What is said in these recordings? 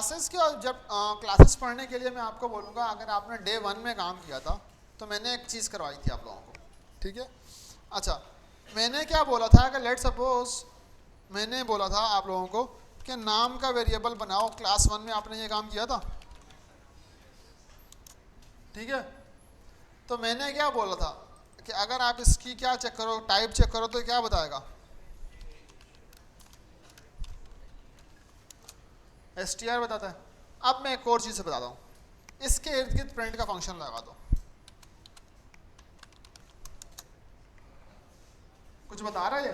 Classes के, जब classes पढ़ने के लिए मैं आपको बोलूँगा, अगर आपने डे 1 में काम किया था तो मैंने एक चीज़ करवाई थी आप लोगों को, ठीक है। अच्छा, मैंने क्या बोला था कि लेट सपोज मैंने बोला था आप लोगों को कि नाम का वेरिएबल बनाओ। क्लास 1 में आपने ये काम किया था, ठीक है। तो मैंने क्या बोला था कि अगर आप इसकी क्या चेक करो, टाइप चेक करो, तो क्या बताएगा, str बताता है। अब मैं एक और चीज़ से बताता हूँ, इसके इर्द गिर्द प्रिंट का फंक्शन लगा दो। कुछ बता रहा है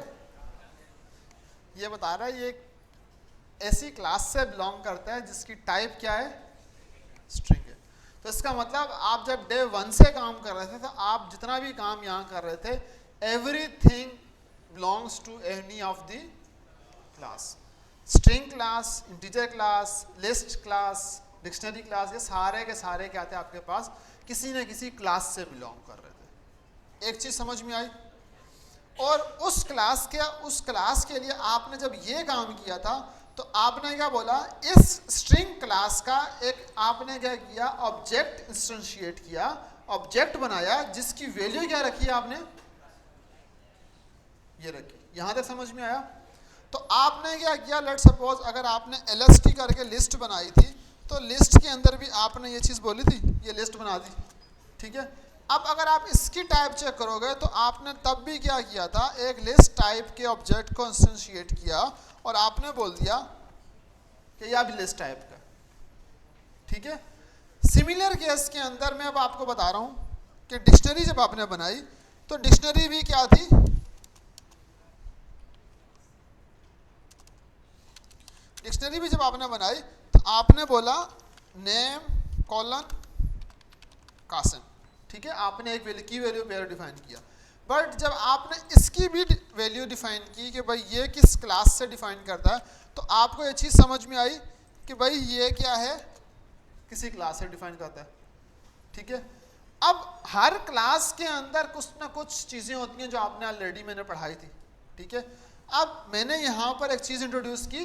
ये बता रहा है ये एक ऐसी क्लास से बिलोंग करता है जिसकी टाइप क्या है, स्ट्रिंग है। तो इसका मतलब आप जब डे 1 से काम कर रहे थे तो आप जितना भी काम यहाँ कर रहे थे, everything belongs to any of the class. String class, integer class, list class, dictionary class, ये सारे के सारे क्या थे आपके पास, किसी न किसी क्लास से बिलोंग कर रहे थे। एक चीज़ समझ में आई। और उस क्लास के लिए आपने जब ये काम किया था तो आपने क्या बोला, इस स्ट्रिंग क्लास का एक आपने क्या किया, ऑब्जेक्ट इंस्टेंशिएट किया, ऑब्जेक्ट बनाया, जिसकी वैल्यू क्या रखी आपने, ये रखी। यहां तक समझ में आया। तो आपने क्या किया, लेट सपोज अगर आपने lst करके लिस्ट बनाई थी तो लिस्ट के अंदर भी आपने ये चीज़ बोली थी, ये लिस्ट बना दी, ठीक है। अब अगर आप इसकी टाइप चेक करोगे तो आपने तब भी क्या किया था, एक लिस्ट टाइप के ऑब्जेक्ट को इंस्टेंशिएट किया और आपने बोल दिया कि यह भी लिस्ट टाइप का, ठीक है। सिमिलर केस के अंदर मैं अब आपको बता रहा हूं कि डिक्शनरी जब आपने बनाई तो डिक्शनरी भी क्या थी, डिक्शनरी भी जब आपने बनाई तो आपने बोला नेम कॉलन कासिम, ठीक है। आपने एक की वैल्यू पेयर डिफाइन किया। बट जब आपने इसकी भी वैल्यू डिफाइन की कि भाई ये किस क्लास से डिफाइन करता है, तो आपको ये चीज़ समझ में आई कि भाई ये क्या है, किसी क्लास से डिफाइन करता है, ठीक है। अब हर क्लास के अंदर कुछ ना कुछ चीज़ें होती हैं जो आपने ऑलरेडी मैंने पढ़ाई थी, ठीक है। अब मैंने यहाँ पर एक चीज़ इंट्रोड्यूस की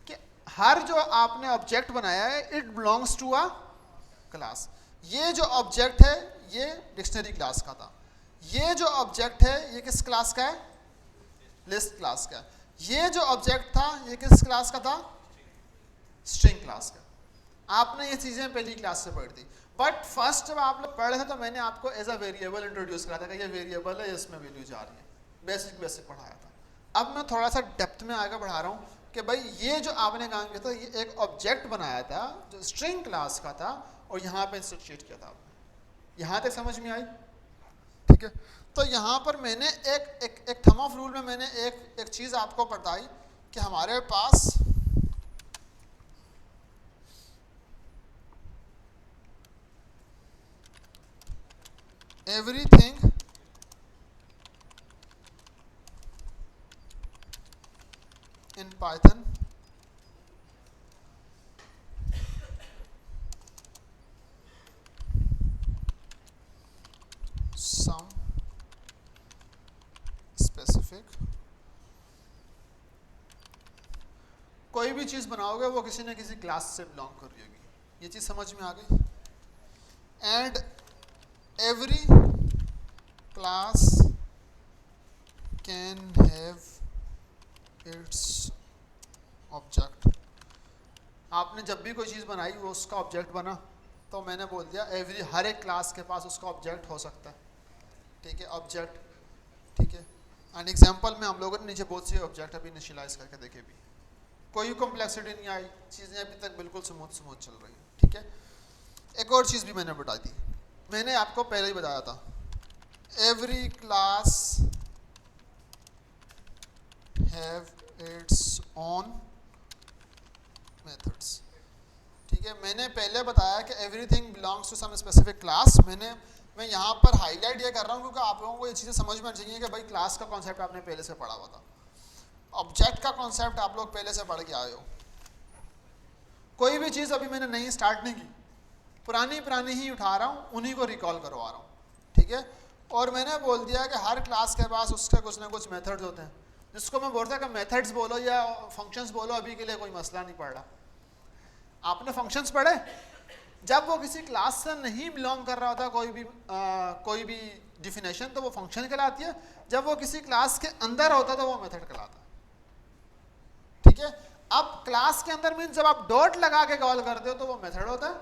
कि हर जो आपने ऑब्जेक्ट बनाया है, it belongs to a class. ये जो ऑब्जेक्ट है ये डिक्शनरी क्लास का था, ये जो ऑब्जेक्ट है ये किस क्लास का है, लिस्ट क्लास का। ये जो ऑब्जेक्ट था ये किस क्लास का था, स्ट्रिंग क्लास का। आपने ये चीज़ें पहली क्लास से पढ़ी थी। बट फर्स्ट जब आप लोग पढ़ रहे थे तो मैंने आपको एज अ वेरिएबल इंट्रोड्यूस करा था कि ये वेरिएबल है, इसमें वैल्यू जा रही है, बेसिक पढ़ाया था। अब मैं थोड़ा सा डेप्थ में आगे बढ़ा रहा हूँ कि भाई ये जो आपने काम किया था, ये एक ऑब्जेक्ट बनाया था जो स्ट्रिंग क्लास का था और यहाँ पे इंस्टेंशिएट किया था आपने। यहाँ तक समझ में आई, ठीक है। तो यहाँ पर मैंने एक थंब ऑफ रूल में मैंने एक चीज़ आपको बताई कि हमारे पास everything in Python some specific, कोई भी चीज़ बनाओगे वो किसी न किसी क्लास से बिलोंग कर रही होगी। ये चीज़ समझ में आ गई। And every class can have its object. आपने जब भी कोई चीज़ बनाई वो उसका ऑब्जेक्ट बना, तो मैंने बोल दिया हर एक क्लास के पास उसका ऑब्जेक्ट हो सकता है, ठीक है, ऑब्जेक्ट, ठीक है। एंड एग्जांपल में हम लोगों ने नीचे बहुत से ऑब्जेक्ट अभी इनिशियलाइज करके देखे भी, कोई कॉम्प्लेक्सिटी नहीं आई, चीज़ें अभी तक बिल्कुल स्मूथ चल रही हैं, ठीक है। एक और चीज़ भी मैंने बता दी, मैंने आपको पहले ही बताया था, every class have its own methods, ठीक है। मैंने पहले बताया कि everything belongs to some specific class. मैं यहाँ पर हाईलाइट ये कर रहा हूँ क्योंकि आप लोगों को ये चीज़ें समझ में चाहिए कि भाई क्लास का कॉन्सेप्ट आपने पहले से पढ़ा हुआ था, ऑब्जेक्ट का कॉन्सेप्ट आप लोग पहले से पढ़ के आए हो। कोई भी चीज़ अभी मैंने नई स्टार्ट नहीं की, पुरानी ही उठा रहा हूँ, उन्हीं को रिकॉल करवा रहा हूँ, ठीक है। और मैंने बोल दिया कि हर क्लास के पास उसके कुछ ना कुछ मेथड्स होते हैं, जिसको मैं बोलता कि मेथड्स बोलो या फंक्शंस बोलो, अभी के लिए कोई मसला नहीं पड़ रहा। आपने फंक्शंस पढ़े? जब वो किसी क्लास से नहीं बिलोंग कर रहा होता कोई भी डिफिनेशन, तो वो फंक्शन कहलाती है। जब वो किसी क्लास के अंदर होता तो वो मेथड कहलाता है। ठीक है, अब क्लास के अंदर मीन जब आप डॉट लगा के कॉल करते हो तो वो मेथड होता है,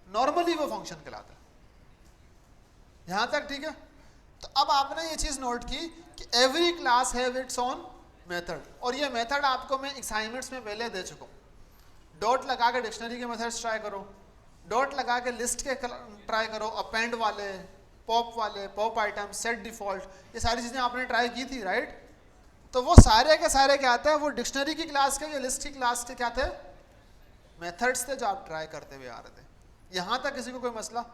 नॉर्मली वो फंक्शन कहलाता है। यहां तक ठीक है? तो अब आपने ये चीज नोट की कि every class have its own method, और ये मेथड आपको मैं असाइनमेंट्स में पहले दे चुका हूं। डॉट लगा के डिक्शनरी के मेथड्स ट्राई करो, डॉट लगा के लिस्ट के ट्राई करो, अपेंड वाले, पॉप आइटम, सेट डिफॉल्ट, ये सारी चीजें आपने ट्राई की थी, राइट? तो वो सारे के सारे क्या आते हैं, वो डिक्शनरी की क्लास के या लिस्ट की क्लास के क्या थे, मेथड्स थे जो आप ट्राई करते हुए आ रहे थे। यहां तक किसी को कोई मसला?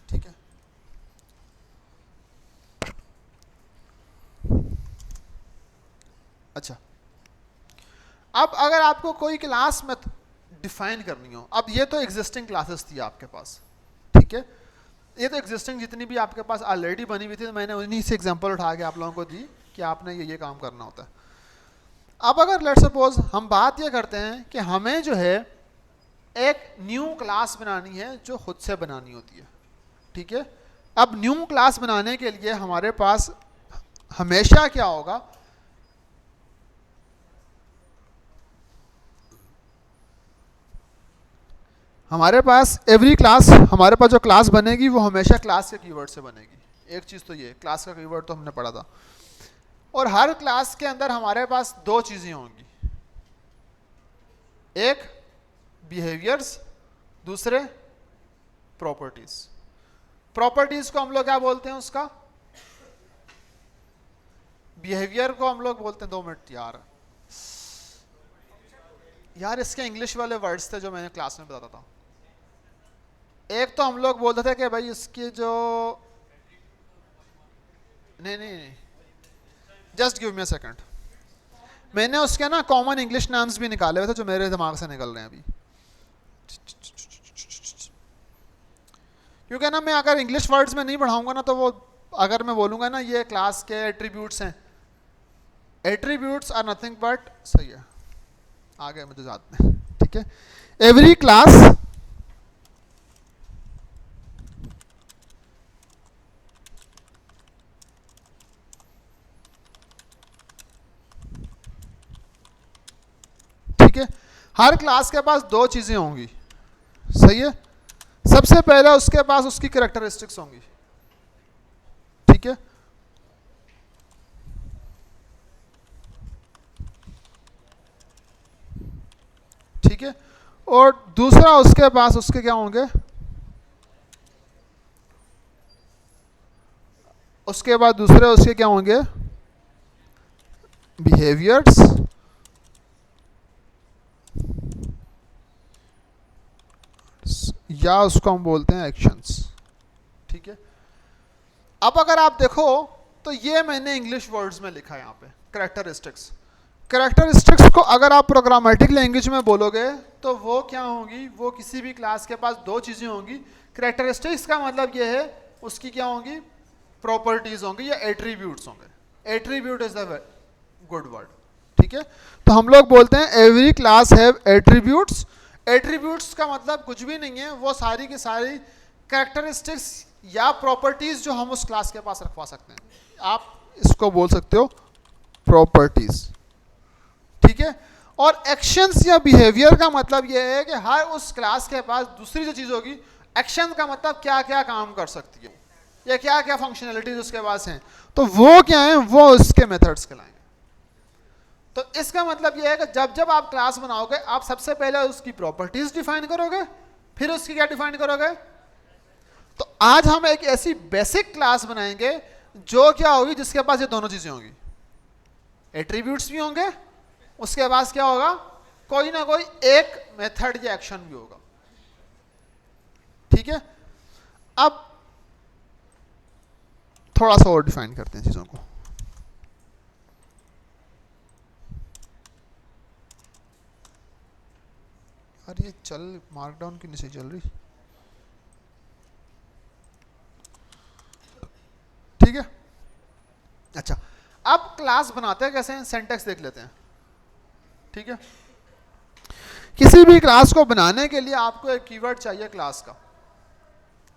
ठीक है, अच्छा। अब अगर आपको कोई क्लास में डिफाइन करनी हो, अब ये तो एग्जिस्टिंग क्लासेस थी आपके पास, ठीक है, ये तो एग्जिस्टिंग जितनी भी आपके पास ऑलरेडी बनी हुई थी, तो मैंने उन्हीं से एग्जांपल उठा के आप लोगों को दी कि आपने ये काम करना होता है। अब अगर लेट्स सपोज हम बात ये करते हैं कि हमें जो है एक न्यू क्लास बनानी है जो खुद से बनानी होती है, ठीक है। अब न्यू क्लास बनाने के लिए हमारे पास हमेशा क्या होगा, हमारे पास एवरी क्लास, हमारे पास जो क्लास बनेगी वो हमेशा क्लास के कीवर्ड से बनेगी। एक चीज़ तो ये क्लास का कीवर्ड तो हमने पढ़ा था। और हर क्लास के अंदर हमारे पास दो चीज़ें होंगी, एक बिहेवियर्स, दूसरे प्रॉपर्टीज। प्रॉपर्टीज को हम लोग क्या बोलते हैं, उसका बिहेवियर को हम लोग बोलते हैं, 2 मिनट यार इसके इंग्लिश वाले वर्ड्स थे जो मैंने क्लास में बताता था। एक तो हम लोग बोलते थे कि भाई इसकी जो नहीं, just give me a second, मैंने उसके ना कॉमन इंग्लिश नाम्स भी निकाले हुए थे जो मेरे दिमाग से निकल रहे हैं अभी, क्योंकि ना मैं अगर इंग्लिश वर्ड्स में नहीं पढ़ाऊंगा ना, तो वो अगर मैं बोलूंगा ना ये क्लास के एट्रीब्यूट्स हैं, एट्रीब्यूट्स आर नथिंग बट, सही है आगे मुझे याद में, ठीक है। एवरी क्लास ठीक है, हर क्लास के पास दो चीजें होंगी, सही है। सबसे पहले उसके पास उसकी कैरेक्टरिस्टिक्स होंगी, ठीक है। ठीक है, और दूसरा उसके पास उसके क्या होंगे, उसके बाद दूसरे उसके क्या होंगे, बिहेवियर्स, या उसको हम बोलते हैं एक्शंस, ठीक है। अब अगर आप देखो तो ये मैंने इंग्लिश वर्ड्स में लिखा है यहाँ पे, कैरेक्टरिस्टिक्स। कैरेक्टरिस्टिक्स को अगर आप प्रोग्रामेटिक लैंग्वेज में बोलोगे तो वो क्या होंगी, वो किसी भी क्लास के पास दो चीज़ें होंगी। कैरेक्टरिस्टिक्स का मतलब ये है उसकी क्या होंगी, प्रॉपर्टीज होंगी या एट्रीब्यूट्स होंगे। Attribute is the good word, ठीक है। तो हम लोग बोलते हैं every class have attributes. Attributes का मतलब कुछ भी नहीं है, वो सारी की सारी कैरेक्टरिस्टिक्स या प्रॉपर्टीज जो हम उस क्लास के पास रखवा सकते हैं, आप इसको बोल सकते हो प्रॉपर्टीज, ठीक है। और एक्शंस या बिहेवियर का मतलब यह है कि हर उस क्लास के पास दूसरी जो चीज होगी, एक्शन का मतलब क्या क्या काम कर सकती है या क्या क्या फंक्शनैलिटीज उसके पास हैं, तो वो क्या है, वो उसके मेथड्स कहलाएंगे। तो इसका मतलब यह है कि जब जब आप क्लास बनाओगे, आप सबसे पहले उसकी प्रॉपर्टीज डिफाइन करोगे, फिर उसकी क्या डिफाइन करोगे। तो आज हम एक ऐसी बेसिक क्लास बनाएंगे जो क्या होगी, जिसके पास ये दोनों चीजें होंगी, एट्रीब्यूट्स भी होंगे, उसके पास क्या होगा, कोई ना कोई एक मेथड या एक्शन भी होगा, ठीक है। अब थोड़ा सा और डिफाइन करते हैं चीजों को। अरे ये चल मार्कडाउन की नहीं चल रही, ठीक है। अच्छा, अब क्लास बनाते हैं कैसे, सिंटैक्स देख लेते हैं, ठीक है। किसी भी क्लास को बनाने के लिए आपको एक कीवर्ड चाहिए क्लास का,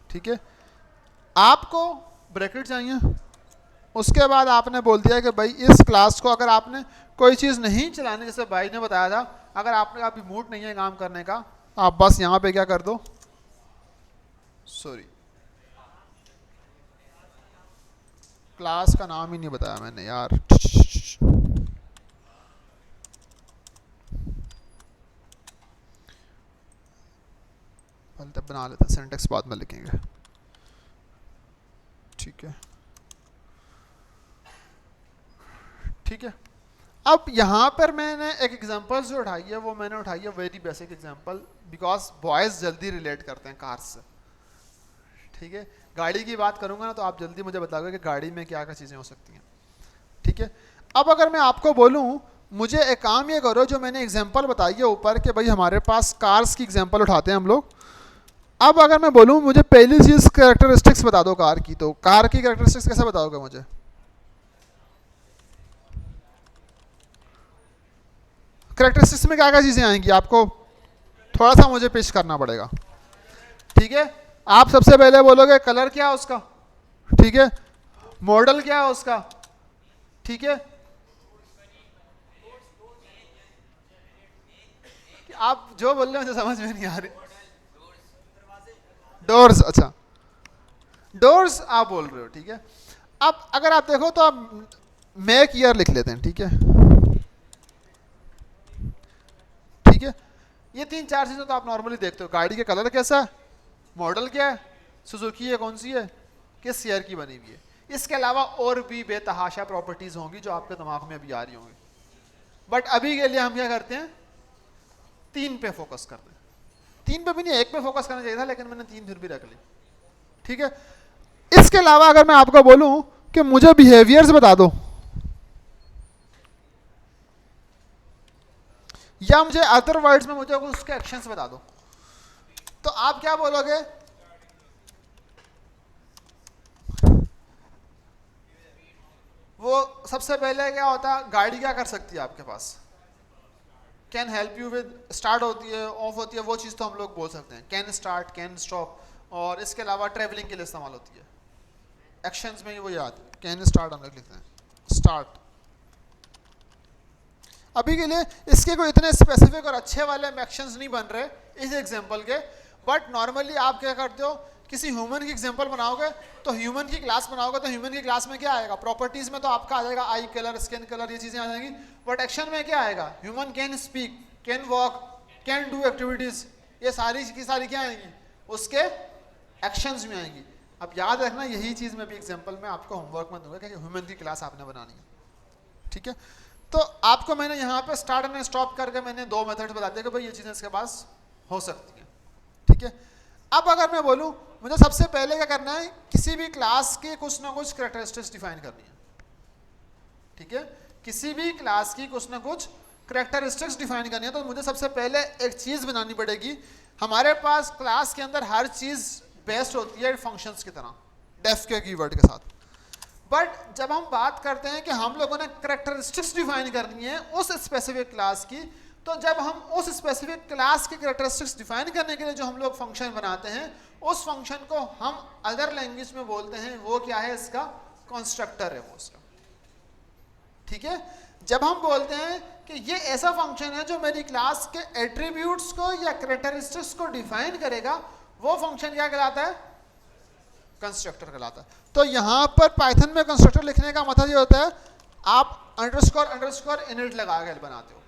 ठीक है, आपको ब्रैकेट चाहिए, उसके बाद आपने बोल दिया कि भाई इस क्लास को अगर आपने कोई चीज़ नहीं चलानी, जैसे भाई ने बताया था, अगर आपने अभी मूड नहीं है काम करने का, आप बस यहाँ पे क्या कर दो, सॉरी क्लास का नाम ही नहीं बताया मैंने यार, पहले तब बना लेते, सिंटेक्स बाद में लिखेंगे, ठीक है, ठीक है। अब यहाँ पर मैंने एक एग्जांपल जो उठाई है वो मैंने उठाई है very basic example, because boys जल्दी रिलेट करते हैं कार्स से, ठीक है। गाड़ी की बात करूँगा ना तो आप जल्दी मुझे बताओगे कि गाड़ी में क्या क्या चीज़ें हो सकती हैं, ठीक है। अब अगर मैं आपको बोलूँ मुझे एक काम ये करो जो मैंने एग्जांपल बताई है ऊपर कि भाई हमारे पास कार्स की एग्जांपल उठाते हैं हम लोग, अब अगर मैं बोलूँ मुझे पहली चीज़ कैरेक्टरिस्टिक्स बता दो कार की, तो कार की कैरेक्टरिस्टिक्स कैसे बताओगे मुझे? कैरेक्टरिस्टिक्स में क्या क्या चीज़ें आएंगी आपको थोड़ा सा मुझे पेश करना पड़ेगा, ठीक है। आप सबसे पहले बोलोगे कलर क्या है उसका, ठीक है, मॉडल क्या है उसका, ठीक है, आप जो बोल रहे हो मुझे समझ में नहीं आ रही, डोर्स, अच्छा डोर्स आप बोल रहे हो, ठीक है। अब अगर आप देखो तो आप मेक ईयर लिख लेते हैं, ठीक है, ठीक है। ये तीन चार चीज़ें तो आप नॉर्मली देखते हो, गाड़ी का कलर कैसा है, मॉडल क्या है, सुजुकी है कौन सी है, किस ईयर की बनी हुई है, इसके अलावा और भी बेतहाशा प्रॉपर्टीज़ होंगी जो आपके दिमाग में अभी आ रही होंगी, बट अभी के लिए हम क्या करते हैं, तीन पे फोकस करते हैं, तीन पे भी नहीं एक पे फोकस करना चाहिए था लेकिन मैंने तीन फिर भी रख ली, ठीक है। इसके अलावा अगर मैं आपको बोलूं कि मुझे बिहेवियर्स बता दो, या मुझे अदर वर्ड्स में मुझे उसके एक्शंस बता दो, तो आप क्या बोलोगे, वो सबसे पहले क्या होता है, गाड़ी क्या कर सकती है आपके पास, can help you with, start होती है ऑफ होती है, वो चीज़ तो हम लोग बोल सकते हैं, कैन स्टार्ट कैन स्टॉप, और इसके अलावा ट्रेवलिंग के लिए इस्तेमाल होती है, एक्शंस में वो याद, कैन स्टार्ट हम लोग लिखते हैं स्टार्ट। अभी के लिए इसके कोई इतने स्पेसिफिक और अच्छे वाले एक्शंस नहीं बन रहे इस एग्जांपल के, बट नॉर्मली आप क्या करते हो, किसी ह्यूमन की एग्जांपल बनाओगे तो ह्यूमन की क्लास बनाओगे तो ह्यूमन की क्लास में क्या आएगा, प्रॉपर्टीज में तो आपका आ जाएगा आई कलर स्किन कलर ये चीज़ें आ जाएंगी, बट एक्शन में क्या आएगा, human can speak can walk can do activities, ये सारी की सारी क्या आएंगी उसके एक्शंस में आएंगी। अब याद रखना यही चीज़ मैं भी एग्जाम्पल में आपको होमवर्क में दूंगा कि ह्यूमन की क्लास आपने बनानी है, ठीक है। तो आपको मैंने यहाँ पे स्टार्ट एंड स्टॉप करके मैंने दो मेथड बता दिया कि भाई ये चीज़ें इसके पास हो सकती हैं, ठीक है। अब अगर मैं बोलूँ मुझे सबसे पहले क्या करना है, किसी भी क्लास के कुछ ना कुछ कैरेक्टरिस्टिक्स डिफाइन करनी है, ठीक है, किसी भी क्लास की कुछ ना कुछ कैरेक्टरिस्टिक्स डिफाइन करनी है, तो मुझे सबसे पहले एक चीज़ बनानी पड़ेगी, हमारे पास क्लास के अंदर हर चीज़ बेस्ड होती है फंक्शंस की तरह, डेफ के कीवर्ड के साथ, बट जब हम बात करते हैं कि हम लोगों ने कैरेक्टरिस्टिक्स डिफाइन करनी है उस स्पेसिफिक क्लास की, तो जब हम उस स्पेसिफिक क्लास की कैरेक्टरिस्टिक्स डिफाइन करने के लिए जो हम लोग फंक्शन बनाते हैं उस फंक्शन को हम अदर लैंग्वेज में बोलते हैं, वो क्या है, इसका कंस्ट्रक्टर है वो उसका, ठीक है। जब हम बोलते हैं कि ये ऐसा फंक्शन है जो मेरी क्लास के एट्रीब्यूट्स को या कैरेक्टरिस्टिक्स को डिफाइन करेगा, वो फंक्शन क्या कहलाता है, कंस्ट्रक्टर कहलाता है। तो यहाँ पर पाइथन में कंस्ट्रक्टर लिखने का मतलब ये होता है आप अंडरस्कोर अंडरस्कोर इनिट लगा कर बनाते हो,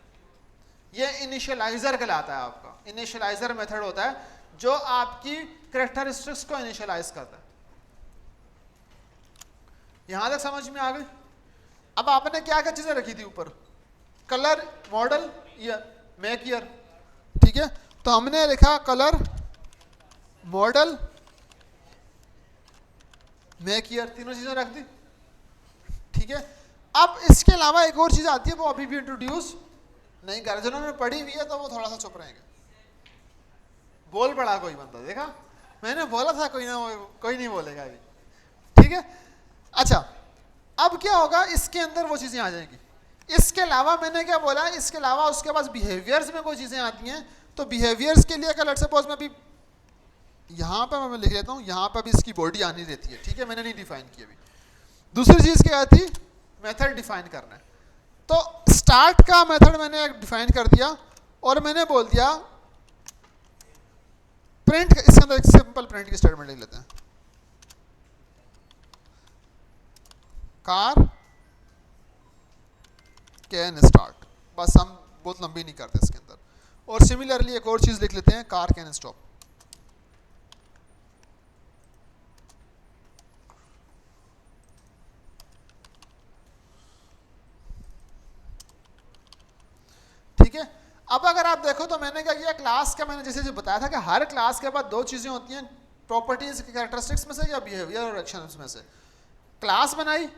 ये इनिशियलाइजर कहलाता है, आपका इनिशियलाइजर मेथड होता है जो आपकी कैरेक्टरिस्टिक्स को इनिशियलाइज करता है। यहाँ तक समझ में आ गई। अब आपने क्या क्या चीज़ें रखी थी ऊपर, colour model year make year, ठीक है, तो हमने लिखा कलर मॉडल मेक ईयर, तीनों चीज़ें रख दी, ठीक है। अब इसके अलावा एक और चीज़ आती है वो अभी भी इंट्रोड्यूस नहीं कर, जिन्होंने पढ़ी हुई है तो वो थोड़ा सा चुप रहेंगे, बोल पड़ा कोई बंदा, देखा मैंने बोला था कोई ना कोई नहीं बोलेगा अभी, ठीक है। अच्छा अब क्या होगा, इसके अंदर वो चीज़ें आ जाएंगी, इसके अलावा मैंने क्या बोला, इसके अलावा उसके पास बिहेवियर्स में कोई चीज़ें आती हैं, तो बिहेवियर्स के लिए अगर लेट्स सपोज मैं अभी यहाँ पे मैं लिख लेता हूँ, यहाँ पे भी इसकी बॉडी आनी रहती है, ठीक है, मैंने नहीं डिफाइन की अभी। दूसरी चीज़ क्या थी, मेथड डिफाइन करना है। तो स्टार्ट का मेथड मैंने डिफाइन कर दिया और मैंने बोल दिया प्रिंट, इसके अंदर एक सिंपल प्रिंट की स्टेटमेंट लिख लेते हैं, कार कैन स्टार्ट, बस हम बहुत लंबी नहीं करते इसके अंदर। और सिमिलरली एक और चीज लिख लेते हैं, कार कैन स्टॉप। ठीक है, अब अगर आप देखो तो मैंने क्या किया, क्लास का मैंने जैसे बताया था कि हर क्लास के बाद दो चीजें होती हैं, प्रॉपर्टीज कैरेक्टरिस्टिक्स में से या बिहेवियर और एक्शंस में से। क्लास बनाई,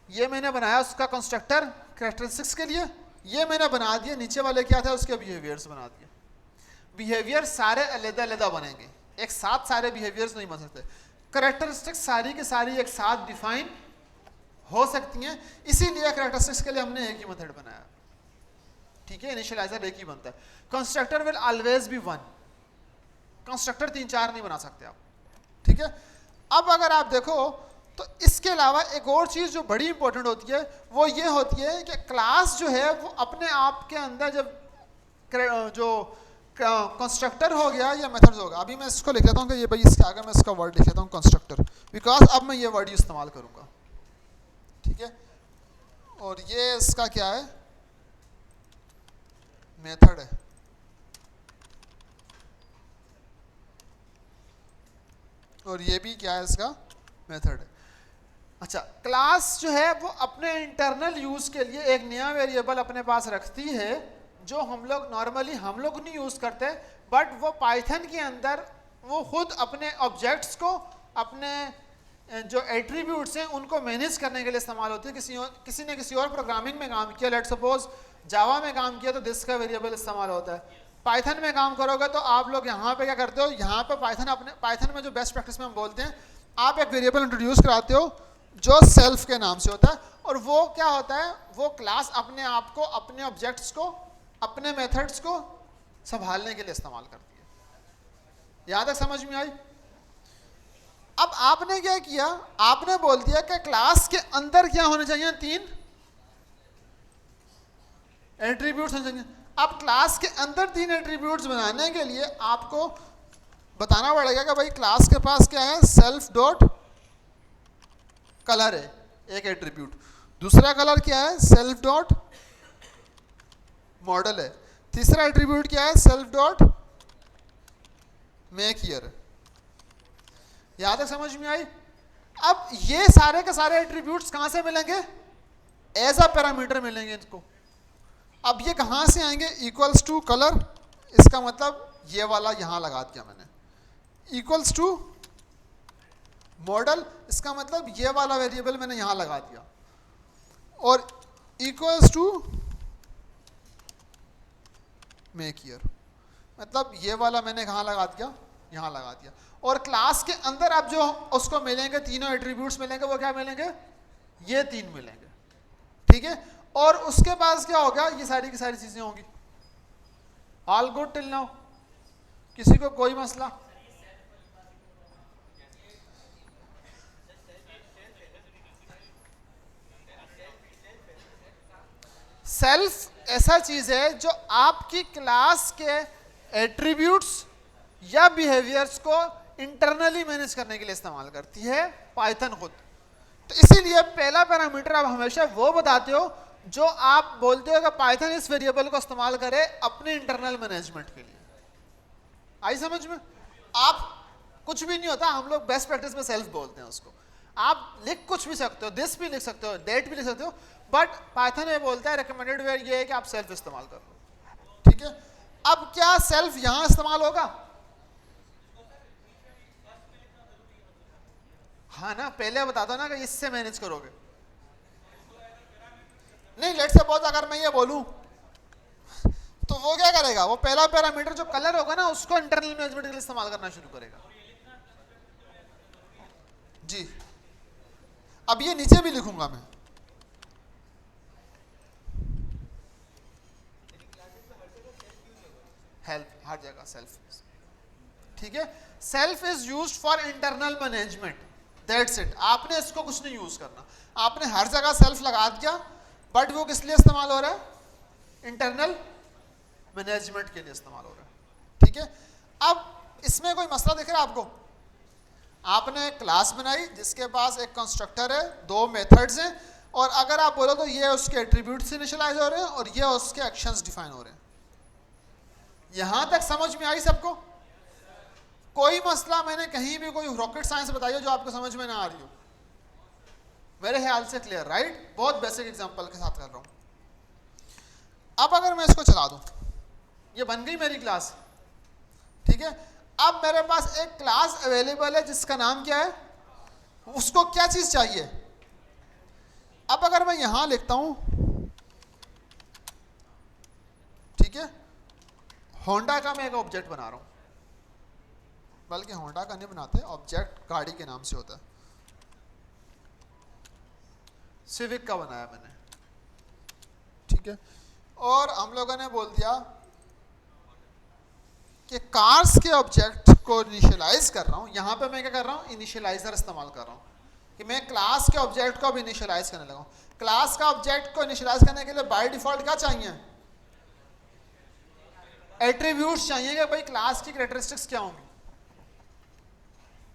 ये मैंने बनाया उसका कंस्ट्रक्टर कैरेक्टरिस्टिक्स के लिए, ये मैंने बना दिया नीचे वाले क्या था उसके बिहेवियर्स बना दिए। बिहेवियर सारे अलग-अलग बनेंगे, एक साथ सारे बिहेवियर्स नहीं बन सकते। कैरेक्टरिस्टिक्स सारी की सारी एक साथ डिफाइन हो सकती हैं, इसीलिए कैरेक्टरिस्टिक्स के लिए हमने एक ही मेथड बनाया। ठीक है, इनिशियलाइजर एक ही बनता है। Constructor will always be one, constructor 3-4 नहीं बना सकते आप। ठीक है, अब अगर आप देखो तो इसके अलावा एक और चीज़ जो बड़ी इंपॉर्टेंट होती है वो ये होती है कि क्लास जो है वो अपने आप के अंदर जब जो कंस्ट्रक्टर हो गया या मेथड्स होगा, अभी मैं इसको लिख लेता हूँ कि ये भाई इसके आगे मैं इसका वर्ड लिख लेता हूँ कंस्ट्रक्टर, बिकॉज अब मैं ये वर्ड ही इस्तेमाल करूँगा। ठीक है, और ये इसका क्या है, मेथड है। और ये भी क्या है, इसका मेथड है। अच्छा, क्लास जो है वो अपने इंटरनल यूज के लिए एक नया वेरिएबल अपने पास रखती है जो हम लोग नॉर्मली हम लोग नहीं यूज करते, बट वो पाइथन के अंदर वो खुद अपने ऑब्जेक्ट्स को, अपने जो एट्रीब्यूट्स हैं उनको मैनेज करने के लिए इस्तेमाल होती है। किसी ने किसी और प्रोग्रामिंग में काम किया, लेट सपोज जावा में काम किया तो दिस का वेरिएबल इस्तेमाल होता है। पाइथन में काम करोगे तो आप लोग यहाँ पे क्या करते हो, यहाँ पे पाइथन में जो बेस्ट प्रैक्टिस में हम बोलते हैं, आप एक वेरिएबल इंट्रोड्यूस कराते हो जो सेल्फ के नाम से होता है, और वो क्या होता है, वो क्लास अपने आप को, अपने ऑब्जेक्ट्स को, अपने मेथड्स को संभालने के लिए इस्तेमाल करती है। यहाँ तक समझ में आई? अब आपने क्या किया, आपने बोल दिया कि क्लास के अंदर क्या होने चाहिए, 3 एट्रीब्यूट्स होने चाहिए। अब क्लास के अंदर 3 एट्रीब्यूट्स बनाने के लिए आपको बताना पड़ेगा कि भाई क्लास के पास क्या है, सेल्फ डॉट कलर है एक एट्रीब्यूट, दूसरा कलर क्या है, सेल्फ डॉट मॉडल है, तीसरा एट्रीब्यूट क्या है, सेल्फ डॉट मेक ईयर। यहां तक समझ में आई? अब ये सारे के सारे एट्रीब्यूट्स कहां से मिलेंगे, एज अ पैरामीटर मिलेंगे इनको। अब ये कहां से आएंगे, इक्वल्स टू कलर, इसका मतलब ये वाला यहां लगा दिया मैंने, इक्वल्स टू मॉडल, इसका मतलब ये वाला वेरिएबल मैंने यहां लगा दिया, और इक्वल्स टू मेक ईयर, मतलब ये वाला मैंने कहां लगा दिया, यहां लगा दिया। और क्लास के अंदर अब जो उसको मिलेंगे, तीनों एट्रीब्यूट्स मिलेंगे, वो क्या मिलेंगे, ये 3 मिलेंगे। ठीक है, और उसके पास क्या होगा, ये सारी की सारी चीजें होंगी। All good till now? किसी को कोई मसला? सेल्फ ऐसा चीज है जो आपकी क्लास के एट्रीब्यूट्स या बिहेवियर्स को इंटरनली मैनेज करने के लिए इस्तेमाल करती है पाइथन खुद। तो इसीलिए पहला पैरामीटर आप हमेशा वो बताते हो जो आप बोलते हो कि पाइथन इस वेरिएबल को इस्तेमाल करे अपने इंटरनल मैनेजमेंट के लिए। आई समझ में? आप कुछ भी नहीं होता, हम लोग बेस्ट प्रैक्टिस में सेल्फ बोलते हैं उसको। आप लिख कुछ भी सकते हो, दिस भी लिख सकते हो, डेट भी लिख सकते हो, बट पाइथन ये बोलता है रिकमेंडेड वेयर ये है कि आप सेल्फ इस्तेमाल कर लो। ठीक है, अब क्या सेल्फ यहां इस्तेमाल होगा? हाँ ना, पहले बता दो ना कि इससे मैनेज करोगे। नहीं, लेट्स सपोज अगर मैं ये बोलूं तो वो क्या करेगा, वो पहला पैरामीटर जो कलर होगा ना उसको इंटरनल मैनेजमेंट के लिए इस्तेमाल करना शुरू करेगा। जी, अब ये नीचे भी लिखूंगा मैं, हेल्प, हर जगह सेल्फ, ठीक है। Self is used for internal management, that's it. आपने इसको कुछ नहीं यूज करना, आपने हर जगह सेल्फ लगा दिया, बट वो किस लिए इस्तेमाल हो रहा है? इंटरनल मैनेजमेंट के लिए इस्तेमाल हो रहा है, ठीक है। अब इसमें कोई मसला दिख रहा है आपको? आपने एक क्लास बनाई जिसके पास एक कंस्ट्रक्टर है, दो मेथड्स हैं, और अगर आप बोलो तो ये उसके एट्रीब्यूट्स इनिशियलाइज हो रहे हैं और ये उसके एक्शंस डिफाइन हो रहे हैं। यहां तक समझ में आई सबको? कोई मसला मैंने कहीं भी कोई रॉकेट साइंस बताइए जो आपको समझ में ना आ रही हो? मेरे ख्याल से क्लियर, राइट? बहुत बेसिक एग्जांपल के साथ कर रहा हूं। अब अगर मैं इसको चला दूं, ये बन गई मेरी क्लास, ठीक है। अब मेरे पास एक क्लास अवेलेबल है जिसका नाम क्या है? उसको क्या चीज चाहिए? अब अगर मैं यहां लिखता हूं, ठीक है, होंडा का मैं एक ऑब्जेक्ट बना रहा हूं, बल्कि होंडा का नहीं बनाते, ऑब्जेक्ट गाड़ी के नाम से होता है, सिविक का बनाया मैंने, ठीक है। और हम लोगों ने बोल दिया कि कार्स के ऑब्जेक्ट को इनिशियलाइज कर रहा हूं। यहां पे मैं क्या कर रहा हूं? इनिशियलाइजर इस्तेमाल कर रहा हूं कि मैं क्लास के ऑब्जेक्ट को अब इनिशियलाइज करने लगा हूं। क्लास का ऑब्जेक्ट को इनिशियलाइज करने के लिए बाय डिफॉल्ट क्या चाहिए? एट्रीब्यूट्स चाहिए कि भाई क्लास की कैरेक्टरिस्टिक्स क्या होंगी।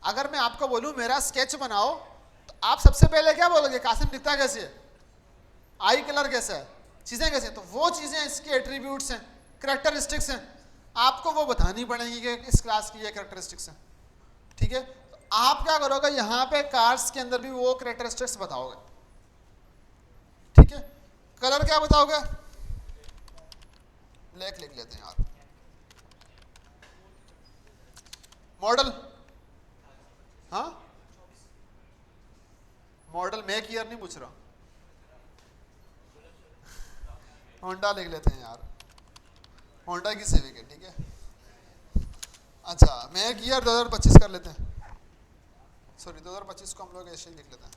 अगर मैं आपको बोलूं मेरा स्केच बनाओ, तो आप सबसे पहले क्या बोलोगे? कासिम दिखता कैसे है, आई कलर कैसा है, चीजें कैसे? तो वो चीजें इसकी एट्रीब्यूट्स हैं, कैरेक्टरिस्टिक्स हैं, आपको वो बतानी पड़ेगी कि इस क्लास की ये कैरेक्टरिस्टिक्स हैं, ठीक है। तो आप क्या करोगे? यहां पे कार्स के अंदर भी वो कैरेक्टरिस्टिक्स बताओगे, ठीक है। कलर क्या बताओगे? ब्लैक लिख लेते हैं यार। मॉडल, हाँ मॉडल मेक ईयर नहीं पूछ रहा, होंडा लिख लेते हैं यार, होंडा की सिविक है, ठीक है। अच्छा, मेक ईयर 2025 कर लेते हैं, सॉरी 2025 को हम लोग ऐसे ही लिख लेते हैं।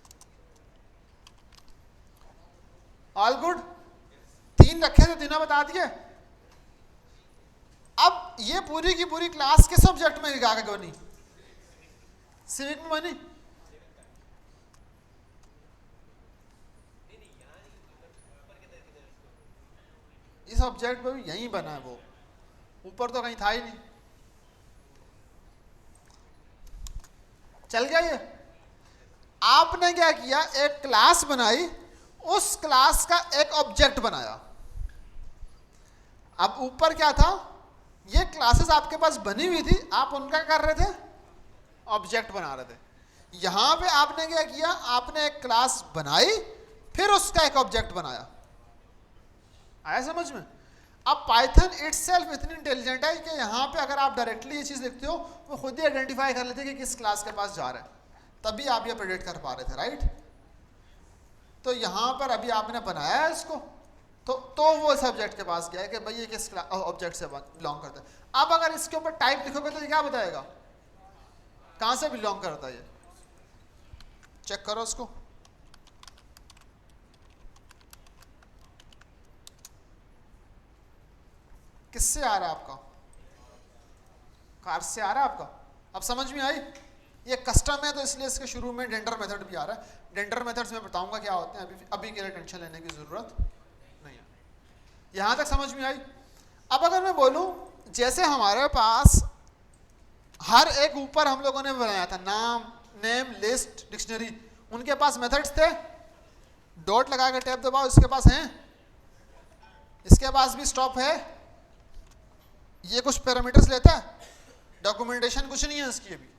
All good? 3 रखे थे, 3 बता दिए। अब ये पूरी की पूरी क्लास किस ऑब्जेक्ट में गा के बनी? सिविक में बनी। इस ऑब्जेक्ट में भी यहीं बना है, वो ऊपर तो कहीं था ही नहीं। चल गया ये? आपने क्या किया? एक क्लास बनाई, उस क्लास का एक ऑब्जेक्ट बनाया। अब ऊपर क्या था? ये क्लासेस आपके पास बनी हुई थी, आप उनका कर रहे थे, ऑब्जेक्ट बना रहे थे। यहां पे आपने क्या किया? आपने एक क्लास बनाई, फिर उसका एक ऑब्जेक्ट बनाया। आया समझ में? अब पाइथन इटसेल्फ इतनी इंटेलिजेंट है कि यहां पे अगर आप डायरेक्टली ये चीज लिखते हो, वो खुद ही आइडेंटिफाई कर लेते कि किस क्लास के पास जा रहा है, तभी आप ये प्रेडिक्ट कर पा रहे थे, राइट? तो यहां पर अभी आपने बनाया है इसको, तो वो सब्जेक्ट के पास गया है कि भाई ये किस ऑब्जेक्ट से बिलोंग करता है। अब अगर इसके ऊपर टाइप लिखोगे तो ये क्या बताएगा? कहां से बिलोंग करता है ये? चेक करो उसको। किससे आ रहा है आपका? कार से आ रहा है आपका? अब समझ में आई? ये कस्टम है तो इसलिए इसके शुरू में डेंडर मेथड भी आ रहा है। डेंडर मेथड्स में बताऊंगा क्या होते हैं, अभी के लिए टेंशन लेने की जरूरत नहीं है। यहां तक समझ में आई? अब अगर मैं बोलूं, जैसे हमारे पास हर एक ऊपर हम लोगों ने बनाया था नाम, नेम, लिस्ट, डिक्शनरी, उनके पास मेथड्स थे। डॉट लगा के टैब दबाओ, इसके पास हैं, इसके पास भी स्टॉप है। ये कुछ पैरामीटर्स लेता है, डॉक्यूमेंटेशन कुछ नहीं है इसकी, अभी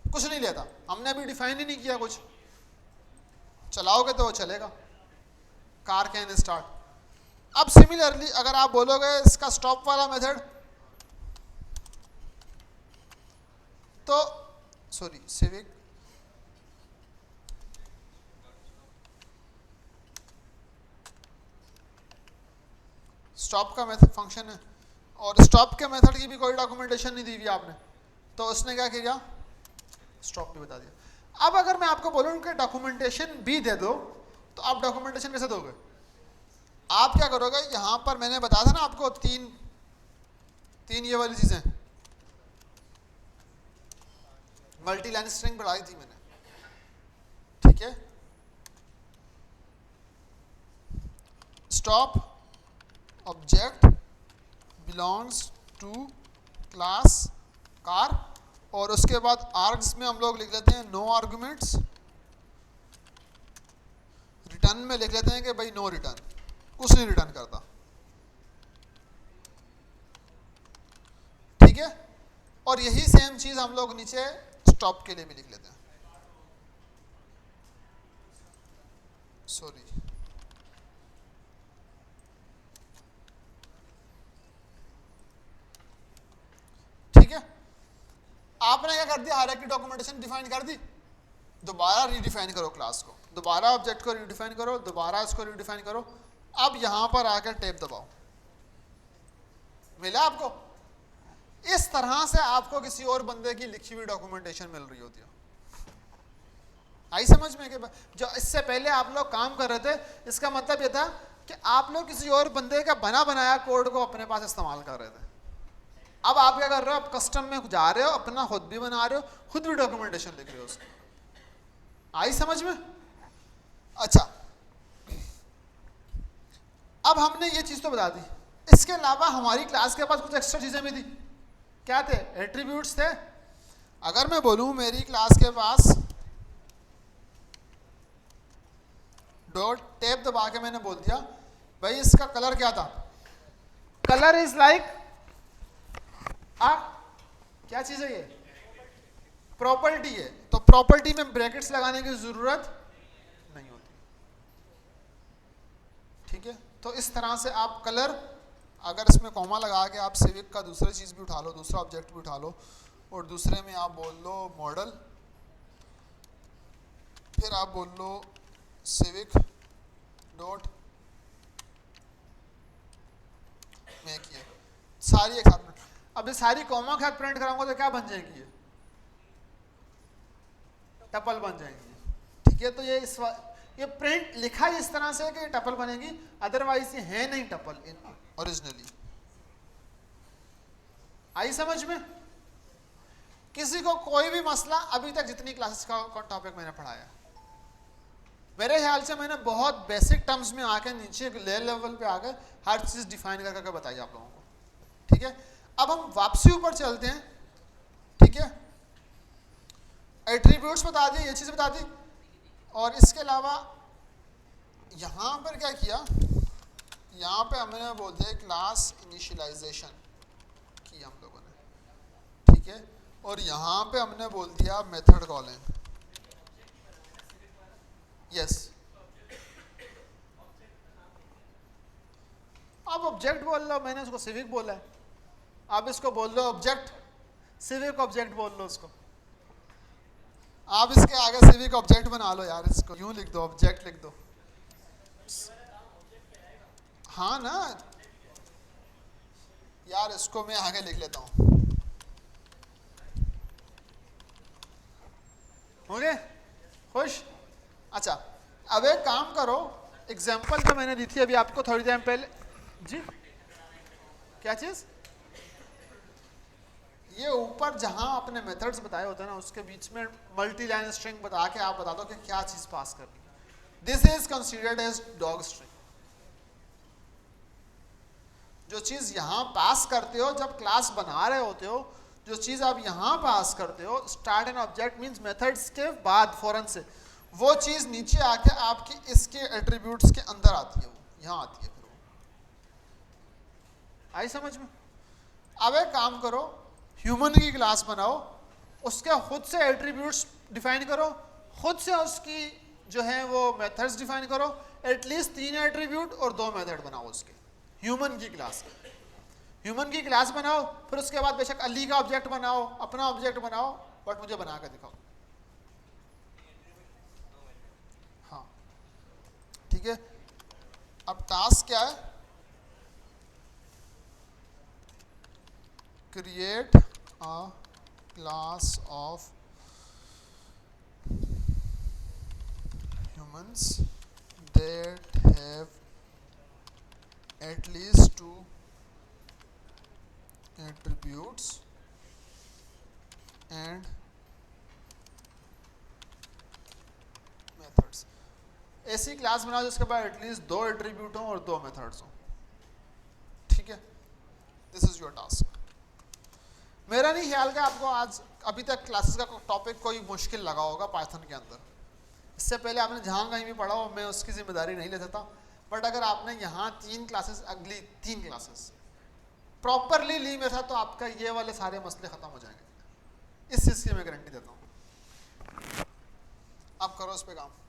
कुछ नहीं लेता, हमने अभी डिफाइन ही नहीं किया कुछ। चलाओगे तो वो चलेगा, कार कैन स्टार्ट। अब सिमिलरली अगर आप बोलोगे इसका स्टॉप वाला मेथड, तो सॉरी सिविक स्टॉप का मेथड फंक्शन है, और स्टॉप के मेथड की भी कोई डॉक्यूमेंटेशन नहीं दी हुई आपने, तो उसने क्या किया? स्टॉप भी बता दिया। अब अगर मैं आपको बोलूं कि डॉक्यूमेंटेशन भी दे दो, तो आप डॉक्यूमेंटेशन कैसे दोगे? आप क्या करोगे? यहां पर मैंने बताया था ना आपको, तीन ये वाली चीजें, मल्टी लाइन स्ट्रिंग बढ़ाई थी मैंने, ठीक है। Stop object belongs to class car, और उसके बाद आर्ग्स में हम लोग लिख लेते हैं नो आर्गुमेंट्स, रिटर्न में लिख लेते हैं कि भाई नो रिटर्न, कुछ नहीं रिटर्न करता, ठीक है। और यही सेम चीज हम लोग नीचे स्टॉप के लिए भी लिख लेते हैं, सॉरी, ठीक है। आपने क्या कर दिया, हायरार्की डॉक्यूमेंटेशन डिफाइन कर दी, दोबारा रीडिफाइन करो क्लास को, दोबारा ऑब्जेक्ट को रीडिफाइन करो, दोबारा इसको रीडिफाइन करो। अब यहां पर आकर टैब दबाओ, मिला आपको? इस तरह से आपको किसी और बंदे की लिखी हुई डॉक्यूमेंटेशन मिल रही होती है। आई समझ में? कि जो इससे पहले आप लोग काम कर रहे थे, इसका मतलब यह था कि आप लोग किसी और बंदे का बना बनाया कोड को अपने पास इस्तेमाल कर रहे थे। अब आप क्या कर रहे हो, आप कस्टम में जा रहे हो, अपना खुद भी बना रहे हो, खुद भी डॉक्यूमेंटेशन लिख रहे हो उसको। आई समझ में? अच्छा, अब हमने ये चीज तो बता दी, इसके अलावा हमारी क्लास के पास कुछ एक्स्ट्रा चीजें भी थी। क्या थे? एट्रीब्यूट्स थे। अगर मैं बोलूं मेरी क्लास के पास डॉट टैब दबा के मैंने बोल दिया भाई इसका कलर क्या था, कलर इज लाइक क्या चीज है ये, प्रॉपर्टी है, तो प्रॉपर्टी में ब्रैकेट्स लगाने की जरूरत नहीं होती, ठीक है। तो इस तरह से आप कलर, अगर इसमें कॉमा लगा के आप सिविक का दूसरा चीज भी उठा लो, दूसरा ऑब्जेक्ट भी उठा लो, और दूसरे में आप बोल लो मॉडल, फिर आप बोल लो सिविक डॉट मेक, ये सारी एक साथ। अब ये सारी कॉमा के साथ प्रिंट कराऊंगा तो क्या बन जाएगी, ये टपल बन जाएंगी, ठीक है। तो ये प्रिंट लिखा ही इस तरह से कि टपल बनेगी, अदरवाइज ये है नहीं टपल इन ओरिजिनली। आई समझ में? किसी को कोई भी मसला, अभी तक जितनी क्लासेस का टॉपिक मैंने पढ़ाया, मेरे ख्याल से मैंने बहुत बेसिक टर्म्स में आके नीचे लेवल पे आकर हर चीज डिफाइन करके बताई आप लोगों को, ठीक है। अब हम वापसी ऊपर चलते हैं, ठीक है। एट्रीब्यूट्स बता दिए, ये चीज बता दी, और इसके अलावा यहां पर क्या किया, यहां पे हमने बोल दिया क्लास इनिशियलाइजेशन की हम लोगों ने, ठीक है। और यहां पे हमने बोल दिया मेथड कॉलिंग, यस। अब ऑब्जेक्ट बोल लो, मैंने उसको सिविक बोला है, आप इसको बोल लो ऑब्जेक्ट, सिविक ऑब्जेक्ट बोल लो उसको। आप इसके आगे सिविक ऑब्जेक्ट बना लो यार, इसको यूं लिख दो, ऑब्जेक्ट लिख दो, हाँ ना यार, इसको मैं आगे लिख लेता हूं, हो गए खुश? अच्छा, अब एक काम करो, एग्जांपल तो मैंने दी थी अभी आपको थोड़ी टाइम पहले जी, क्या चीज, ये ऊपर जहां आपने मेथड्स बताए होते हैं ना, उसके बीच में मल्टी लाइन स्ट्रिंग बता के आप बता दो कि क्या चीज पास करनी है। This is considered as dog string. जो चीज यहां पास करते हो जब क्लास बना रहे होते हो, जो चीज आप यहां पास करते हो start an object means methods के बाद फौरन से, वो चीज नीचे आके आपकी इसके एट्रीब्यूट्स के अंदर आती है, वो यहां आती है फिर वो। आई समझ में? अब एक काम करो, ह्यूमन की क्लास बनाओ, उसके खुद से एट्रीब्यूट्स डिफाइन करो, खुद से उसकी जो है वो मेथड्स डिफाइन करो, एटलीस्ट 3 एट्रीब्यूट और 2 मेथड बनाओ उसके, ह्यूमन की क्लास। ह्यूमन की क्लास बनाओ, फिर उसके बाद बेशक अली का ऑब्जेक्ट बनाओ, अपना ऑब्जेक्ट बनाओ, बट मुझे बना कर दिखाओ। हाँ ठीक है। अब टास्क क्या है, create a class of humans that have at least 2 attributes and methods. ऐसी क्लास बनाओ जिसके पास एटलीस्ट 2 एट्रीब्यूट हों और 2 मेथड्स हों। ठीक है, दिस इज योर टास्क। मेरा नहीं ख्याल कि आपको आज अभी तक क्लासेस का टॉपिक कोई मुश्किल लगा होगा पाइथन के अंदर। इससे पहले आपने जहाँ कहीं भी पढ़ा हो मैं उसकी जिम्मेदारी नहीं लेता था, बट अगर आपने यहाँ 3 क्लासेस, अगली 3 क्लासेस प्रॉपरली ली मेरे साथ, तो आपका ये वाले सारे मसले ख़त्म हो जाएंगे, इस चीज़ की मैं गारंटी देता हूँ। आप करो उस पर काम।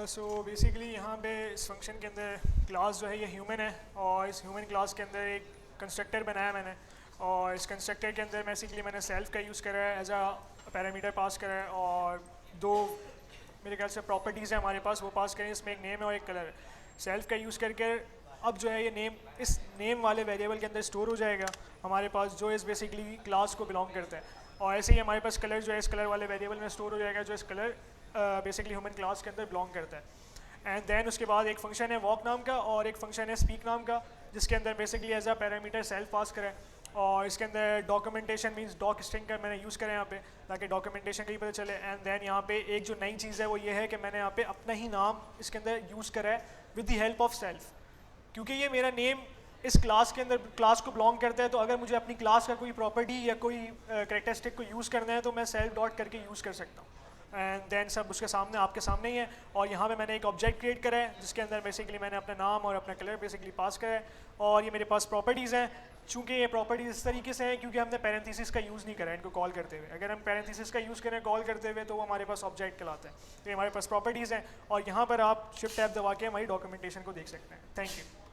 सो बेसिकली यहाँ पे इस फंक्शन के अंदर क्लास जो है ये ह्यूमन है, और इस ह्यूमन क्लास के अंदर एक कंस्ट्रक्टर बनाया मैंने, और इस कंस्ट्रक्टर के अंदर बेसिकली मैंने सेल्फ का यूज़ करा है, एज अ पैरामीटर पास करा है, और 2 मेरे ख्याल से प्रॉपर्टीज़ हैं हमारे पास, वो पास करें, इसमें एक नेम है और एक कलर है। सेल्फ का यूज़ करके अब जो है ये नेम इस नेम वाले वेरिएबल के अंदर स्टोर हो जाएगा हमारे पास, जो इस बेसिकली क्लास को बिलोंग करता है, और ऐसे ही हमारे पास कलर जो है इस कलर वाले वेरिएबल में स्टोर हो जाएगा, जो इस कलर बेसिकली ह्यूमन क्लास के अंदर बिलोंग करता है। एंड देन उसके बाद एक फंक्शन है वॉक नाम का और एक फंक्शन है स्पीक नाम का, जिसके अंदर basically as a parameter self pass करें, और इसके अंदर डॉक्यूमेंटेशन मींस डॉक स्ट्रिंग का मैंने यूज़ करा यहाँ पे ताकि डॉक्यूमेंटेशन का ही पता चले। एंड देन यहाँ पे एक जो नई चीज़ है वो ये है कि मैंने यहाँ पे अपना ही नाम इसके अंदर यूज़ करा है with the help of self, क्योंकि ये मेरा नेम इस क्लास के अंदर क्लास को बिलोंग करता है। तो अगर मुझे अपनी क्लास का कोई प्रॉपर्टी या कोई करेक्टरिस्टिक को यूज़ करना है तो मैं सेल्फ डॉट करके यूज़ कर सकता हूँ। एंड देन सब उसके सामने आपके सामने ही है। और यहाँ पे मैंने एक ऑब्जेक्ट क्रिएट करा है जिसके अंदर बेसिकली मैंने अपना नाम और अपना कलर बेसिकली पास करा है। और ये मेरे पास प्रॉपर्टीज़ हैं, चूँकि ये प्रॉपर्टीज़ इस तरीके से हैं क्योंकि हमने पैरेंथेसिस का यूज़ नहीं करा है इनको कॉल करते हुए। अगर हम पैरेंथेसिस का यूज़ करें कॉल करते हुए तो वो हमारे पास ऑब्जेक्ट कहलाता है। तो ये हमारे पास प्रॉपर्टीज़ हैं और यहाँ पर आप शिफ्ट टैब दबा के हमारी डॉक्यूमेंटेशन को देख सकते हैं। Thank you.